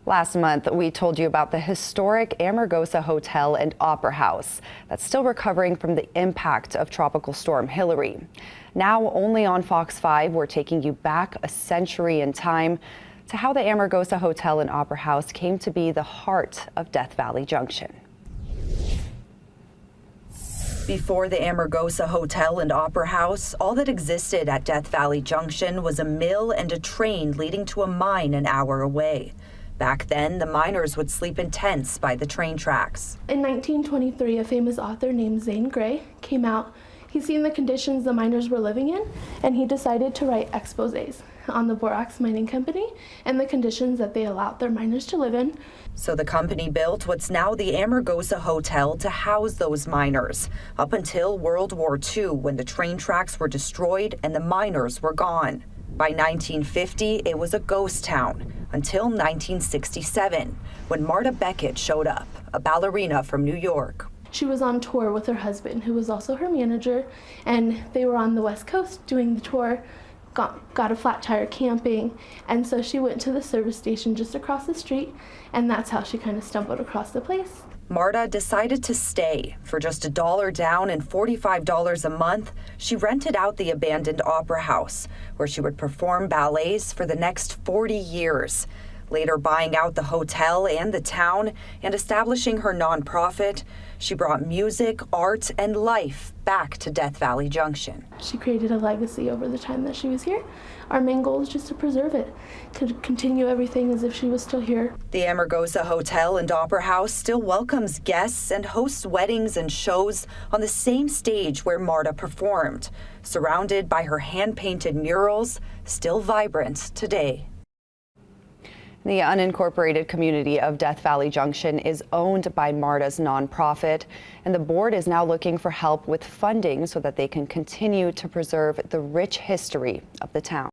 Last month, we told you about the historic Amargosa Hotel and Opera House that's still recovering from the impact of Tropical Storm Hilary. Now, only on Fox 5, we're taking you back a century in time to how the Amargosa Hotel and Opera House came to be the heart of Death Valley Junction. Before the Amargosa Hotel and Opera House, all that existed at Death Valley Junction was a mill and a train leading to a mine an hour away. Back then, the miners would sleep in tents by the train tracks. In 1923, a famous author named Zane Grey came out. He seen the conditions the miners were living in, and he decided to write exposés on the Borax Mining Company and the conditions that they allowed their miners to live in. So the company built what's now the Amargosa Hotel to house those miners, up until World War II, when the train tracks were destroyed and the miners were gone. By 1950, it was a ghost town, until 1967, when Marta Beckett showed up, a ballerina from New York. She was on tour with her husband, who was also her manager, and they were on the West Coast doing the tour, got a flat tire camping, and so she went to the service station just across the street, and that's how she kind of stumbled across the place. Marta decided to stay. For just $1 down and $45 a month, she rented out the abandoned opera house, where she would perform ballets for the next 40 years. Later buying out the hotel and the town and establishing her nonprofit, she brought music, art, and life back to Death Valley Junction. She created a legacy over the time that she was here. Our main goal is just to preserve it, to continue everything as if she was still here. The Amargosa Hotel and Opera House still welcomes guests and hosts weddings and shows on the same stage where Marta performed, surrounded by her hand-painted murals, still vibrant today. The unincorporated community of Death Valley Junction is owned by Marta's nonprofit, and the board is now looking for help with funding so that they can continue to preserve the rich history of the town.